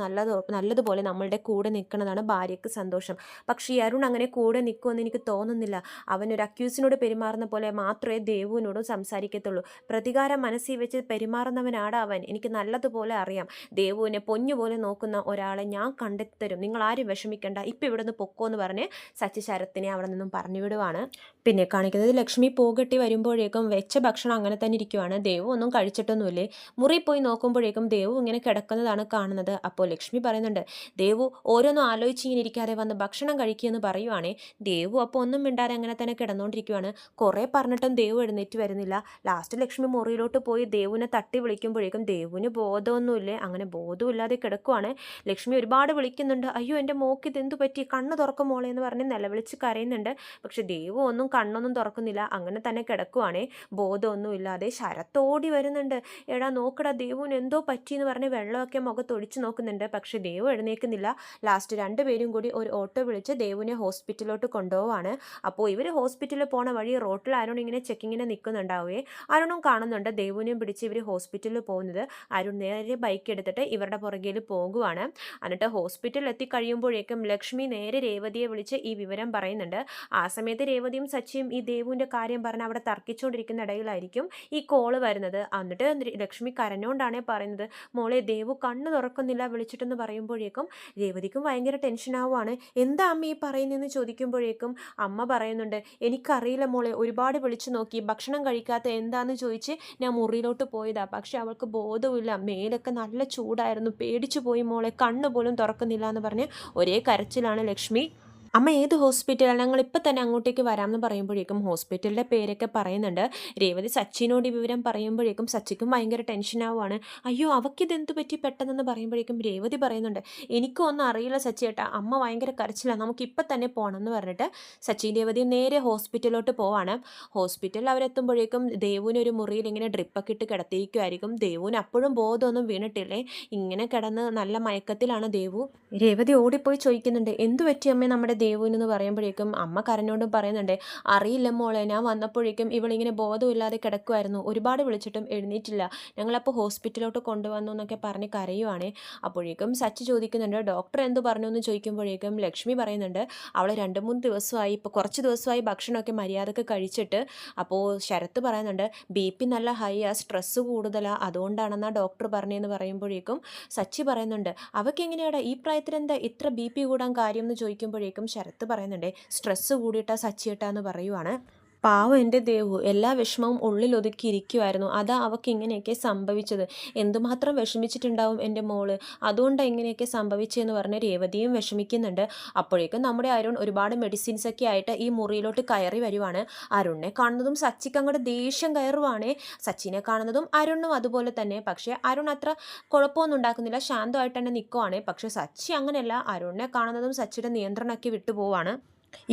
നല്ലതുപോലെ നമ്മളുടെ കൂടെ നിൽക്കുന്നതാണ് ഭാര്യയ്ക്ക് സന്തോഷം, പക്ഷേ ഈ അരുൺ അങ്ങനെ കൂടെ നിൽക്കുമെന്ന് എനിക്ക് തോന്നുന്നില്ല, അവനൊരു അക്യൂസിനോട് പെരുമാറുന്ന പോലെ മാത്രമേ ദേവുവിനോടും സംസാരിക്കത്തുള്ളൂ, പ്രതികാരം മനസ്സിൽ വെച്ച് പെരുമാറുന്നവനാണ് അവൻ, എനിക്ക് നല്ലതുപോലെ അറിയാം, ദേവുവിനെ പൊന്നുപോലെ നോക്കുന്ന ഒരാളെ ഞാൻ കണ്ടെത്തരും, നിങ്ങൾ ആരും വിഷമിക്കേണ്ട, ഇപ്പം ഇവിടെ നിന്ന് പൊക്കോ എന്ന് പറഞ്ഞ് സച്ചി ശരത്തിനെ അവിടെ നിന്നും പറഞ്ഞു വിടുവാണ്. പിന്നെ കാണിക്കുന്നത് ലക്ഷ്മി പൂകെട്ടി വരുമ്പോഴേക്കും വെച്ച ഭക്ഷണം അങ്ങനെ തന്നെ ഇരിക്കുവാണ്, ദേവു ഒന്നും കഴിച്ചിട്ടൊന്നുമില്ലേ, മുറി പോയി നോക്കുമ്പോഴേക്കും ദേവു ഇങ്ങനെ കിടക്കുന്നതാണ് കാണുന്നത്. അപ്പോൾ ലക്ഷ്മി പറയുന്നുണ്ട് ദേവു ഓരോന്നും ആലോചിച്ചിങ്ങനെ ഇരിക്കാതെ വന്ന് ഭക്ഷണം കഴിക്കുമെന്ന് പറയുവാണേ. ദേവു അപ്പോൾ ഒന്നും മിണ്ടാതെ അങ്ങനെ തന്നെ കിടന്നുകൊണ്ടിരിക്കുവാണ്. കുറേ പറഞ്ഞിട്ടും ദേവു എഴുന്നേറ്റ് വരുന്നില്ല. ലാസ്റ്റ് ലക്ഷ്മി മുറിയിലോട്ട് പോയി ദേവുവിനെ തട്ടി വിളിക്കുമ്പോഴേക്കും ദേവുവിന് ബോധമൊന്നുമില്ലേ, അങ്ങനെ ബോധമില്ലാതെ കിടക്കുവാണ്. ലക്ഷ്മി ഒരുപാട് വിളിക്കുന്നുണ്ട്, അയ്യോ എൻ്റെ മോക്ക് ഇതെന്തു പറ്റി, കണ്ണ് തുറക്കും മോളെ എന്ന് പറഞ്ഞ് നിലവിളിച്ച് കരയുന്നുണ്ട്. പക്ഷെ ദേവു ഒന്നും കണ്ണൊന്നും തുറക്കുന്നില്ല. അങ്ങനെ തന്നെ കിടക്കുവാണേ. ബോധമൊന്നും ഇല്ലാതെ. ശരത്ത് ഓടി വരുന്നുണ്ട്. എടാ നോക്കടാ ദേവുവിന് എന്തോ പറ്റിയെന്ന് പറഞ്ഞ് വെള്ളമൊക്കെ മുഖത്തൊഴിച്ച് നോക്കുന്നുണ്ട്. പക്ഷെ ദേവു എഴുന്നേൽക്കുന്നില്ല. ലാസ്റ്റ് രണ്ടുപേരും കൂടി ഒരു ഓട്ടോ വിളിച്ച് ദേവുവിനെ ഹോസ്പിറ്റലിലോട്ട് കൊണ്ടുപോവാണ്. അപ്പോൾ ഇവർ ഹോസ്പിറ്റലിൽ പോണ വഴി റോട്ടിൽ അരുൺ ഇങ്ങനെ ചെക്കിങ്ങിനെ നിൽക്കുന്നുണ്ടാവുകയെ. അരുണും കാണുന്നുണ്ട് ദേവുവിനെയും പിടിച്ച് ഇവർ ഹോസ്പിറ്റലിൽ പോകുന്നത്. അരുൺ നേരെ ബൈക്ക് എടുത്തിട്ട് ഇവരുടെ പുറകിൽ പോകുവാണ്. എന്നിട്ട് ഹോസ്പിറ്റലിൽ എത്തിക്കഴിയുമ്പോഴേക്കും ലക്ഷ്മി നേരെ രേവതിയെ വിളിച്ച് ഈ വിവരം പറയുന്നുണ്ട്. ആ സമയത്ത് രേവതിയും സച്ചിയും ഈ ദേവുവിൻ്റെ കാര്യം പറഞ്ഞ് അവിടെ തർക്കിച്ചുകൊണ്ടിരിക്കുന്ന ഇടയിലായിരിക്കും ഈ കോള് വരുന്നത്. എന്നിട്ട് ലക്ഷ്മി കരഞ്ഞുകൊണ്ടാണ് പറയുന്നത്, മോളെ ദേവു കണ്ണ് തുറക്കുന്നില്ല വിളിച്ചിട്ടെന്ന് പറയുമ്പോഴേക്കും രേവതിക്കും ഭയങ്കര ടെൻഷനാവുകയാണ്. എന്താ അമ്മ ഈ പറയുന്നതെന്ന് ചോദിക്കുമ്പോഴേക്കും അമ്മ പറയുന്നുണ്ട്, എനിക്കറിയില്ല മോളെ, ഒരുപാട് വിളിച്ചു നോക്കി, ഭക്ഷണം കഴിക്കാത്ത എന്താന്ന് ചോദിച്ച് ഞാൻ മുറിയിലോട്ട് പോയതാ. പക്ഷെ അവൾക്ക് ബോധവുമില്ല, മേലൊക്കെ നല്ല ചൂടായിരുന്നു, പേടിച്ചു പോയി മോളെ, കണ്ണ് പോലും തുറക്കുന്നില്ല എന്ന് പറഞ്ഞ് ഒരേ കരച്ചിലാണ് ലക്ഷ്മി. അമ്മ ഏത് ഹോസ്പിറ്റലാണ്, ഞങ്ങൾ ഇപ്പം തന്നെ അങ്ങോട്ടേക്ക് വരാമെന്ന് പറയുമ്പോഴേക്കും ഹോസ്പിറ്റലിൻ്റെ പേരൊക്കെ പറയുന്നുണ്ട്. രേവതി സച്ചിനോട് ഈ വിവരം പറയുമ്പോഴേക്കും സച്ചിക്കും ഭയങ്കര ടെൻഷനാവുകയാണ്. അയ്യോ അവക്കിതെന്ത് പറ്റി പെട്ടെന്നെന്ന് പറയുമ്പോഴേക്കും രേവതി പറയുന്നുണ്ട്, എനിക്കും ഒന്നും അറിയില്ല സച്ചിയേട്ടാ, അമ്മ ഭയങ്കര കരച്ചിലാണ്, നമുക്ക് ഇപ്പം തന്നെ പോകണം എന്ന് പറഞ്ഞിട്ട് സച്ചിൻ രേവതി നേരെ ഹോസ്പിറ്റലിലോട്ട് പോവാണ്. ഹോസ്പിറ്റലിൽ അവരെത്തുമ്പോഴേക്കും ദേവുവിന് ഒരു മുറിയിൽ ഇങ്ങനെ ഡ്രിപ്പൊക്കെ ഇട്ട് കിടത്തിയിരിക്കുമായിരിക്കും. ദേവുവിന് അപ്പോഴും ബോധമൊന്നും വീണിട്ടില്ലേ. ഇങ്ങനെ കിടന്ന് നല്ല മയക്കത്തിലാണ് ദേവു. രേവതി ഓടിപ്പോയി ചോദിക്കുന്നുണ്ട്, എന്തു പറ്റി അമ്മേ നമ്മുടെ ദേവുവിനെന്ന് പറയുമ്പോഴേക്കും അമ്മ കരഞ്ഞോണ്ടും പറയുന്നുണ്ട്, അറിയില്ല മോളെ, ഞാൻ വന്നപ്പോഴേക്കും ഇവളിങ്ങനെ ബോധമില്ലാതെ കിടക്കുമായിരുന്നു, ഒരുപാട് വിളിച്ചിട്ടും എഴുന്നേറ്റില്ല, ഞങ്ങളപ്പോൾ ഹോസ്പിറ്റലിലോട്ട് കൊണ്ടുവന്നു എന്നൊക്കെ പറഞ്ഞ് കരയുവാണേ. അപ്പോഴേക്കും സച്ചി ചോദിക്കുന്നുണ്ട്, ഡോക്ടർ എന്ത് പറഞ്ഞു എന്ന് ചോദിക്കുമ്പോഴേക്കും ലക്ഷ്മി പറയുന്നുണ്ട്, അവൾ 2-3 ദിവസമായി, ഇപ്പോൾ കുറച്ച് ദിവസമായി ഭക്ഷണമൊക്കെ മര്യാദക്ക് കഴിച്ചിട്ട്. അപ്പോൾ ശരത്ത് പറയുന്നുണ്ട്, BP നല്ല ഹൈ ആ, സ്ട്രെസ്സ് കൂടുതലാണ്, അതുകൊണ്ടാണെന്നാ ഡോക്ടർ പറഞ്ഞതെന്ന് പറയുമ്പോഴേക്കും സച്ചി പറയുന്നുണ്ട്, അവൾക്ക് എങ്ങനെയാടാ ഈ പ്രായത്തിൽ എന്താ ഇത്ര BP കൂടാൻ കാര്യം എന്ന് ചോദിക്കുമ്പോഴേക്കും ശരത്ത് പറയുന്നുണ്ട്, സ്ട്രെസ്സ് കൂടിയിട്ടാ സച്ചിയേട്ടാന്ന് പറയുവാണ്. പാവം എൻ്റെ ദേവു എല്ലാ വിഷമവും ഉള്ളിൽ ഒതുക്കിയിരിക്കുമായിരുന്നു, അതാ അവൾക്ക് ഇങ്ങനെയൊക്കെ സംഭവിച്ചത്, എന്തുമാത്രം വിഷമിച്ചിട്ടുണ്ടാവും എൻ്റെ മോള്, അതുകൊണ്ടാണ് ഇങ്ങനെയൊക്കെ സംഭവിച്ചതെന്ന് പറഞ്ഞ് രേവതിയും വിഷമിക്കുന്നുണ്ട്. അപ്പോഴേക്കും നമ്മുടെ അരുൺ ഒരുപാട് മെഡിസിൻസൊക്കെ ആയിട്ട് ഈ മുറിയിലോട്ട് കയറി വരുവാണ്. അരുണിനെ കാണുന്നതും സച്ചിക്ക് അങ്ങോട്ട് ദേഷ്യം കയറുവാണേ. സച്ചിനെ കാണുന്നതും അരുണും അതുപോലെ തന്നെ. പക്ഷേ അരുൺ അത്ര കുഴപ്പമൊന്നും ഉണ്ടാക്കുന്നില്ല, ശാന്തമായിട്ട് തന്നെ നിൽക്കുവാണ്. പക്ഷേ സച്ചി അങ്ങനെയല്ല, അരുണിനെ കാണുന്നതും സച്ചിയുടെ നിയന്ത്രണമൊക്കെ വിട്ടുപോവാണ്.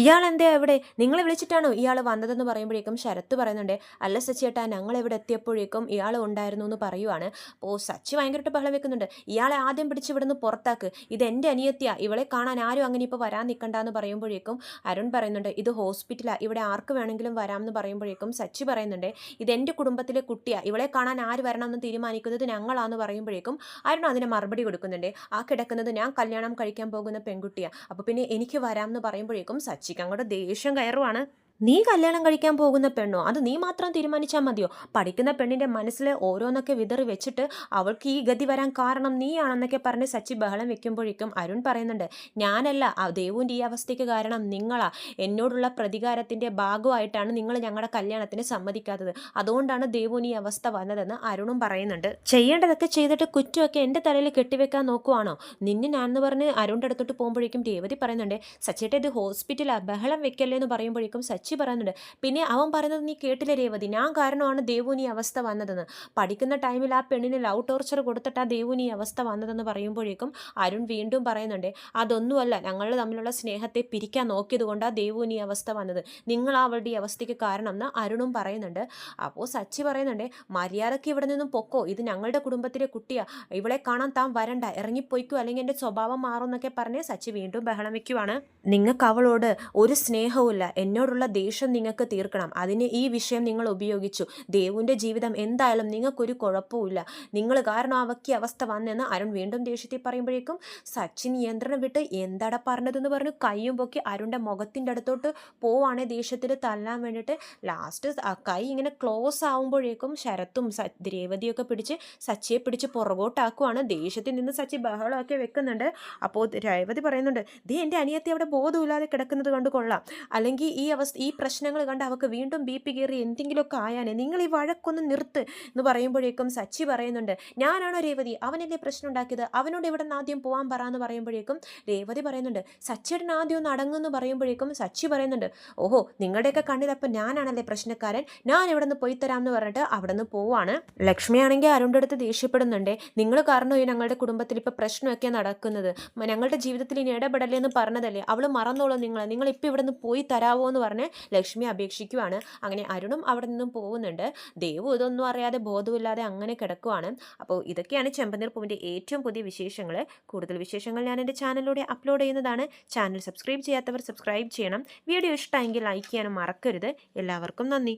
ഇയാൾ എന്താ എവിടെ, നിങ്ങളെ വിളിച്ചിട്ടാണോ ഇയാൾ വന്നതെന്ന് പറയുമ്പോഴേക്കും ശരത്ത് പറയുന്നുണ്ട്, അല്ല സച്ചിയേട്ടാ, ഞങ്ങൾ ഇവിടെ എത്തിയപ്പോഴേക്കും ഇയാൾ ഉണ്ടായിരുന്നു എന്ന് പറയുവാണ്. അപ്പോൾ സച്ചി ഭയങ്കരമായിട്ട് ബഹളം വെക്കുന്നുണ്ട്, ഇയാളെ ആദ്യം പിടിച്ച് ഇവിടുന്ന് പുറത്താക്ക്, ഇത് എൻ്റെ അനിയത്തിയാ, ഇവളെ കാണാൻ ആരും അങ്ങനെ ഇപ്പോൾ വരാൻ നിൽക്കണ്ടെന്ന് പറയുമ്പോഴേക്കും അരുൺ പറയുന്നുണ്ട്, ഇത് ഹോസ്പിറ്റലാണ്, ഇവിടെ ആർക്ക് വേണമെങ്കിലും വരാമെന്ന് പറയുമ്പോഴേക്കും സച്ചി പറയുന്നുണ്ട്, ഇത് എൻ്റെ കുടുംബത്തിലെ കുട്ടിയാ, ഇവളെ കാണാൻ ആര് വരണമെന്ന് തീരുമാനിക്കുന്നത് ഞങ്ങളാന്ന് പറയുമ്പോഴേക്കും അരുൺ അതിന് മറുപടി കൊടുക്കുന്നുണ്ട്, ആ കിടക്കുന്നത് ഞാൻ കല്യാണം കഴിക്കാൻ പോകുന്ന പെൺകുട്ടിയാണ്, അപ്പോൾ പിന്നെ എനിക്ക് വരാമെന്ന് പറയുമ്പോഴേക്കും സച്ചിക്ക് അങ്ങോട്ട് ദേഷ്യം കയറുവാണ്. നീ കല്യാണം കഴിക്കാൻ പോകുന്ന പെണ്ണോ, അത് നീ മാത്രം തീരുമാനിച്ചാൽ മതിയോ, പഠിക്കുന്ന പെണ്ണിൻ്റെ മനസ്സിൽ ഓരോന്നൊക്കെ വിതറി വെച്ചിട്ട് അവൾക്ക് ഈ ഗതി വരാൻ കാരണം നീയാണെന്നൊക്കെ പറഞ്ഞ് സച്ചി ബഹളം വെക്കുമ്പോഴേക്കും അരുൺ പറയുന്നുണ്ട്, ഞാനല്ല, ആ ദേവുവിൻ്റെ ഈ അവസ്ഥയ്ക്ക് കാരണം നിങ്ങളാ, എന്നോടുള്ള പ്രതികാരത്തിൻ്റെ ഭാഗമായിട്ടാണ് നിങ്ങൾ ഞങ്ങളുടെ കല്യാണത്തിന് സമ്മതിക്കാത്തത്, അതുകൊണ്ടാണ് ദേവുവിന് ഈ അവസ്ഥ വന്നതെന്ന് അരുണും പറയുന്നുണ്ട്. ചെയ്യേണ്ടതൊക്കെ ചെയ്തിട്ട് കുറ്റമൊക്കെ എൻ്റെ തലയിൽ കെട്ടിവെക്കാൻ നോക്കുവാണോ നിന്നെ ഞാനെന്ന് പറഞ്ഞ് അരുണിൻ്റെ അടുത്തോട്ട് പോകുമ്പോഴേക്കും രേവതി പറയുന്നുണ്ട്, സച്ചിയേട്ടാ ഇത് ഹോസ്പിറ്റലാണ്, ബഹളം വെക്കല്ലേ എന്ന് പറയുമ്പോഴേക്കും സച്ചി പറയുന്നുണ്ട്, പിന്നെ അവൻ പറയുന്നത് നീ കേട്ടില്ല രേവതി, ഞാൻ കാരണമാണ് ദേവുവിന് ഈ അവസ്ഥ വന്നതെന്ന്, പഠിക്കുന്ന ടൈമിൽ ആ പെണ്ണിന് ലവ് ടോർച്ചർ കൊടുത്തിട്ട് ആ ദേവുവിന് ഈ അവസ്ഥ വന്നതെന്ന് പറയുമ്പോഴേക്കും അരുൺ വീണ്ടും പറയുന്നുണ്ട്, അതൊന്നുമല്ല, ഞങ്ങൾ തമ്മിലുള്ള സ്നേഹത്തെ പിരിക്കാൻ നോക്കിയത് കൊണ്ടാണ് ദേവുവിന് ഈ അവസ്ഥ വന്നത്, നിങ്ങൾ അവളുടെ ഈ അവസ്ഥയ്ക്ക് കാരണം എന്ന് അരുണും പറയുന്നുണ്ട്. അപ്പോൾ സച്ചി പറയുന്നുണ്ട്, മര്യാദയ്ക്ക് ഇവിടെ നിന്നും പൊക്കോ, ഇത് ഞങ്ങളുടെ കുടുംബത്തിലെ കുട്ടിയാണ്, ഇവളെ കാണാൻ താൻ വരണ്ട, ഇറങ്ങിപ്പോയിക്കോ, അല്ലെങ്കിൽ എൻ്റെ സ്വഭാവം മാറും എന്നൊക്കെ പറഞ്ഞ് സച്ചി വീണ്ടും ബഹളം വയ്ക്കുവാണ്. നിങ്ങൾക്ക് അവളോട് ഒരു സ്നേഹവുമില്ല, എന്നോടുള്ള ദേഷ്യം നിങ്ങൾക്ക് തീർക്കണം, അതിന് ഈ വിഷയം നിങ്ങൾ ഉപയോഗിച്ചു, ദേവുവിൻ്റെ ജീവിതം എന്തായാലും നിങ്ങൾക്കൊരു കുഴപ്പമില്ല, നിങ്ങൾ കാരണം അവയ്ക്ക് അവസ്ഥ വന്നെന്ന് അരുൺ വീണ്ടും ദേഷ്യത്തിൽ പറയുമ്പോഴേക്കും സച്ചിൻ നിയന്ത്രണം വിട്ട് എന്താടാ പറഞ്ഞതെന്ന് പറഞ്ഞു കൈയും പൊക്കി അരുണിൻ്റെ മുഖത്തിൻ്റെ അടുത്തോട്ട് പോവാണ് ദേഷ്യത്തിൽ തല്ലാൻ വേണ്ടിയിട്ട്. ലാസ്റ്റ് ആ കൈ ഇങ്ങനെ ക്ലോസ് ആവുമ്പോഴേക്കും ശരത്തും രേവതിയൊക്കെ പിടിച്ച് സച്ചിയെ പിടിച്ച് പുറകോട്ടാക്കുവാണ്. ദേഷ്യത്തിൽ നിന്ന് സച്ചി ബഹളമൊക്കെ വെക്കുന്നുണ്ട്. അപ്പോൾ രേവതി പറയുന്നുണ്ട്, ദേ എൻ്റെ അനിയത്തി അവിടെ ബോധമില്ലാതെ കിടക്കുന്നത് കണ്ട് കൊള്ളാം, അല്ലെങ്കിൽ ഈ ഈ പ്രശ്നങ്ങൾ കണ്ട് അവൾക്ക് വീണ്ടും BP കയറി എന്തെങ്കിലുമൊക്കെ ആയാനേ, നിങ്ങൾ ഈ വഴക്കൊന്ന് നിർത്ത് എന്ന് പറയുമ്പോഴേക്കും സച്ചി പറയുന്നുണ്ട്, ഞാനാണോ രേവതി, അവനല്ലേ പ്രശ്നം ഉണ്ടാക്കിയത്, അവനോട് ഇവിടെ നിന്ന് ആദ്യം പോകാൻ പറ എന്ന് പറയുമ്പോഴേക്കും രേവതി പറയുന്നുണ്ട്, സച്ചിയുടെ ആദ്യം ഒന്ന് അടങ്ങുമെന്ന് പറയുമ്പോഴേക്കും സച്ചി പറയുന്നുണ്ട്, ഓഹോ നിങ്ങളുടെയൊക്കെ കണ്ണിലപ്പം ഞാനാണല്ലേ പ്രശ്നക്കാരൻ, ഞാൻ ഇവിടെ നിന്ന് പോയി തരാം എന്ന് പറഞ്ഞിട്ട് അവിടെ നിന്ന് പോവാണ്. ലക്ഷ്മിയാണെങ്കിൽ അരുണിൻ്റെ അടുത്ത് ദേഷ്യപ്പെടുന്നുണ്ട്, നിങ്ങൾ കാരണം ഈ ഞങ്ങളുടെ കുടുംബത്തിൽ ഇപ്പോൾ പ്രശ്നമൊക്കെ നടക്കുന്നത്, ഞങ്ങളുടെ ജീവിതത്തിൽ ഇനി ഇടപെടല്ലേ എന്ന് പറഞ്ഞതല്ലേ, അവൾ മറന്നോളൂ നിങ്ങൾ ഇപ്പോൾ ഇവിടെ നിന്ന് പോയി തരാവോ എന്ന് പറഞ്ഞ് ലക്ഷ്മി അപേക്ഷിക്കുവാണ്. അങ്ങനെ അരുണും അവിടെ നിന്നും പോകുന്നുണ്ട്. ദേവു ഇതൊന്നും അറിയാതെ ബോധമില്ലാതെ അങ്ങനെ കിടക്കുവാണ്. അപ്പോൾ ഇതൊക്കെയാണ് ചെമ്പനീർ പൂവിൻ്റെ ഏറ്റവും പുതിയ വിശേഷങ്ങൾ. കൂടുതൽ വിശേഷങ്ങൾ ഞാൻ എൻ്റെ ചാനലിലൂടെ അപ്ലോഡ് ചെയ്യുന്നതാണ്. ചാനൽ സബ്സ്ക്രൈബ് ചെയ്യാത്തവർ സബ്സ്ക്രൈബ് ചെയ്യണം. വീഡിയോ ഇഷ്ടമെങ്കിൽ ലൈക്ക് ചെയ്യാനും മറക്കരുത്. എല്ലാവർക്കും നന്ദി.